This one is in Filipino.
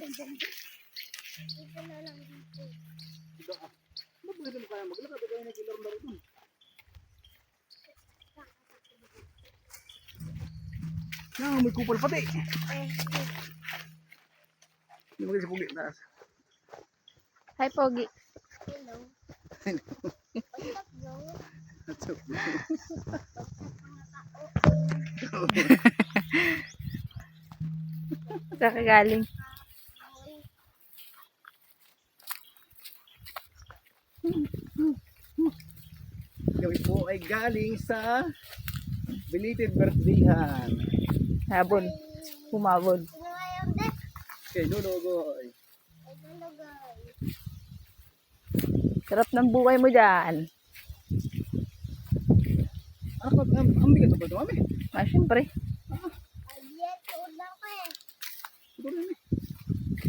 Dito na lang dito. Diba? Ano pwede mo kaya maglakad? Kaya nagkilarong dun. May kupal pati. Hindi mo kasi pugi. Taas. Hi, Pogi. Hello. What's up, bro? What's up? Saan ka galing? Kami po ay galing sa belated birthdayhan. Habon. Humabon. Sino nga yung deck? Kay Lulugoy. Ay, hello guys. Sarap ng buhay mo dyan. Ano pa? Ang bigat pa ito, mami. Ah, syempre. Ay, yes, ulang ko eh. Ito rin eh.